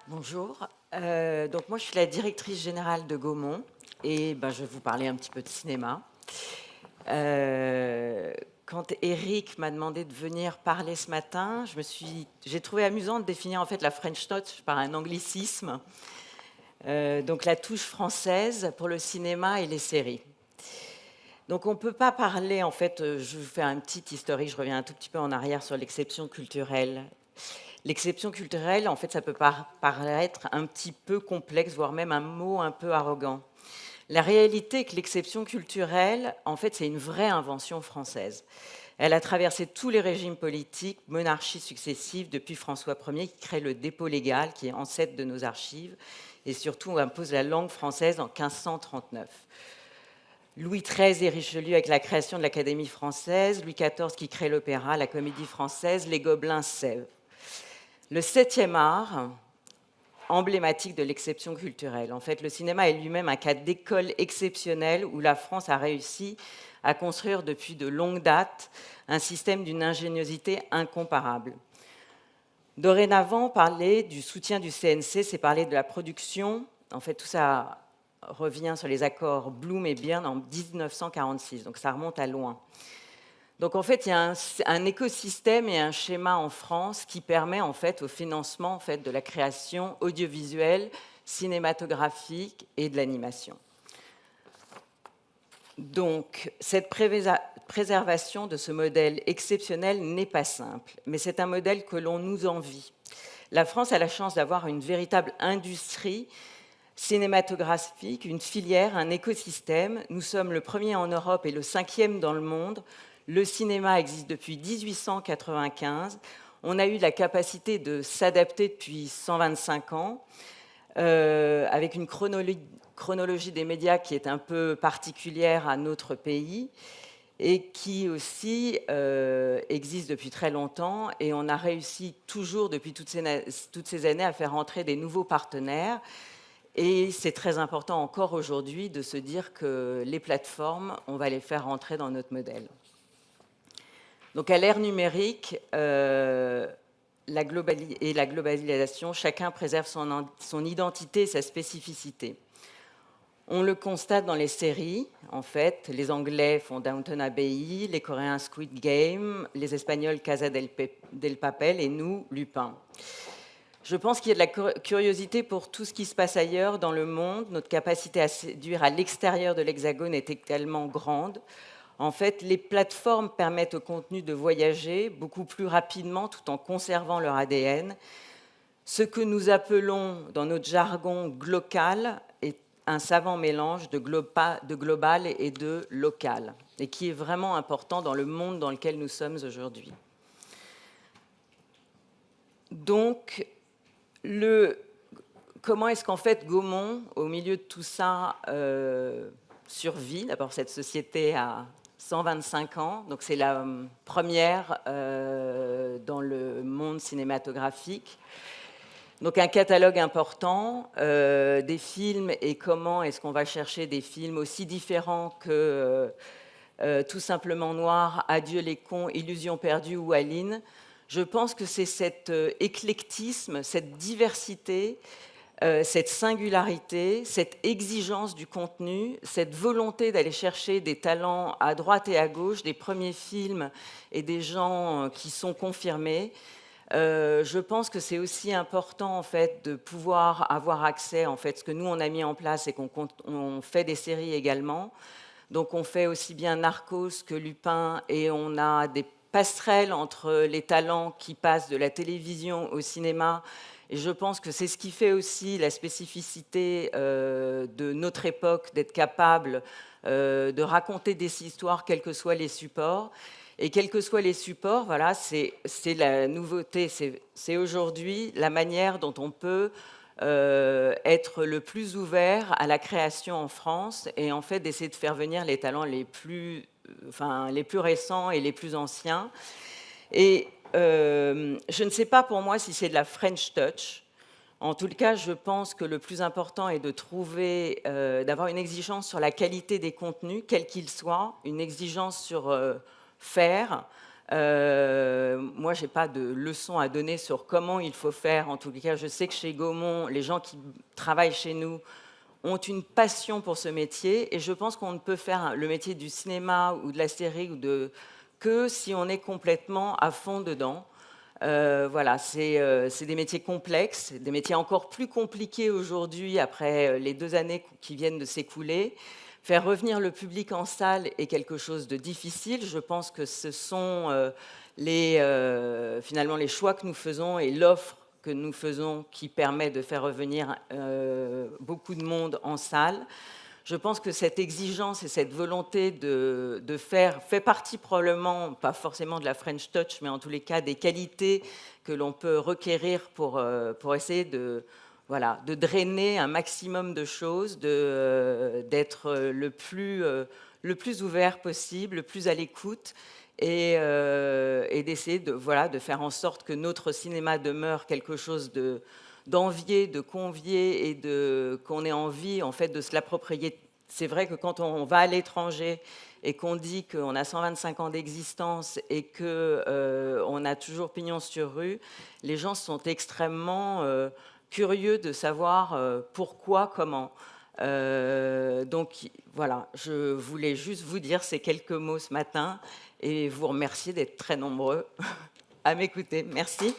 Bonjour, donc moi je suis la directrice générale de Gaumont et je vais vous parler un petit peu de cinéma. Quand Eric m'a demandé de venir parler ce matin, j'ai trouvé amusant de définir en fait la French Touch par un anglicisme, donc la touche française pour le cinéma et les séries. Donc on ne peut pas parler, en fait, je vous fais un petit historique, je reviens un tout petit peu en arrière sur l'exception culturelle. L'exception culturelle, en fait, ça peut paraître un petit peu complexe, voire même un mot un peu arrogant. La réalité est que l'exception culturelle, en fait, c'est une vraie invention française. Elle a traversé tous les régimes politiques, monarchies successives, depuis François Ier, qui crée le dépôt légal, qui est ancêtre de nos archives, et surtout impose la langue française en 1539. Louis XIII et Richelieu avec la création de l'Académie française, Louis XIV qui crée l'opéra, la Comédie française, les Gobelins sèvent. Le 7e art, emblématique de l'exception culturelle. En fait, le cinéma est lui-même un cas d'école exceptionnelle où la France a réussi à construire depuis de longues dates un système d'une ingéniosité incomparable. Dorénavant, parler du soutien du CNC, c'est parler de la production. En fait, tout ça revient sur les accords Bloom et Byrne en 1946, donc ça remonte à loin. Donc en fait, il y a un écosystème et un schéma en France qui permet en fait au financement en fait, de la création audiovisuelle, cinématographique et de l'animation. Donc cette préservation de ce modèle exceptionnel n'est pas simple, mais c'est un modèle que l'on nous envie. La France a la chance d'avoir une véritable industrie cinématographique, une filière, un écosystème. Nous sommes le premier en Europe et le 5e dans le monde. Le cinéma existe depuis 1895. On a eu la capacité de s'adapter depuis 125 ans, avec une chronologie des médias qui est un peu particulière à notre pays et qui aussi existe depuis très longtemps. Et on a réussi toujours, depuis toutes ces années, à faire entrer des nouveaux partenaires. Et c'est très important encore aujourd'hui de se dire que les plateformes, on va les faire rentrer dans notre modèle. Donc à l'ère numérique la globalisation, chacun préserve son identité et sa spécificité. On le constate dans les séries, en fait. Les Anglais font Downton Abbey, les Coréens Squid Game, les Espagnols Casa del Papel et nous, Lupin. Je pense qu'il y a de la curiosité pour tout ce qui se passe ailleurs dans le monde. Notre capacité à séduire à l'extérieur de l'Hexagone est également grande. En fait, les plateformes permettent au contenu de voyager beaucoup plus rapidement tout en conservant leur ADN. Ce que nous appelons dans notre jargon glocal est un savant mélange de global et de local, et qui est vraiment important dans le monde dans lequel nous sommes aujourd'hui. Donc, comment est-ce qu'en fait Gaumont, au milieu de tout ça, survit? D'abord, cette société a 125 ans, donc c'est la première dans le monde cinématographique. Donc un catalogue important, des films, et comment est-ce qu'on va chercher des films aussi différents que Tout simplement noir, Adieu les cons, Illusion perdue ou Aline. Je pense que c'est cet éclectisme, cette diversité, cette singularité, cette exigence du contenu, cette volonté d'aller chercher des talents à droite et à gauche, des premiers films et des gens qui sont confirmés. Je pense que c'est aussi important en fait de pouvoir avoir accès, en fait, ce que nous on a mis en place et qu'on fait des séries également. Donc on fait aussi bien Narcos que Lupin, et on a des passerelle entre les talents qui passent de la télévision au cinéma. Et je pense que c'est ce qui fait aussi la spécificité de notre époque, d'être capable de raconter des histoires, quels que soient les supports. Et quels que soient les supports, voilà, c'est la nouveauté. C'est aujourd'hui la manière dont on peut être le plus ouvert à la création en France, et en fait d'essayer de faire venir les talents les plus récents et les plus anciens. Et je ne sais pas pour moi si c'est de la French touch. En tout cas, je pense que le plus important est de trouver, d'avoir une exigence sur la qualité des contenus, quels qu'ils soient, une exigence sur faire, Moi, je n'ai pas de leçon à donner sur comment il faut faire. En tout cas, je sais que chez Gaumont, les gens qui travaillent chez nous ont une passion pour ce métier, et je pense qu'on ne peut faire le métier du cinéma ou de la série que si on est complètement à fond dedans. Voilà, c'est des métiers complexes, des métiers encore plus compliqués aujourd'hui après les 2 années qui viennent de s'écouler. Faire revenir le public en salle est quelque chose de difficile. Je pense que ce sont finalement les choix que nous faisons et l'offre que nous faisons qui permet de faire revenir beaucoup de monde en salle. Je pense que cette exigence et cette volonté de faire fait partie probablement, pas forcément de la French Touch, mais en tous les cas des qualités que l'on peut requérir pour essayer voilà, de drainer un maximum de choses, d'être le plus ouvert possible, le plus à l'écoute, et d'essayer voilà, de faire en sorte que notre cinéma demeure quelque chose d'envier, de convier, et qu'on ait envie en fait de se l'approprier. C'est vrai que quand on va à l'étranger et qu'on dit qu'on a 125 ans d'existence et qu'on a toujours pignon sur rue, les gens sont extrêmement curieux de savoir pourquoi, comment. Donc voilà, je voulais juste vous dire ces quelques mots ce matin et vous remercier d'être très nombreux à m'écouter. Merci.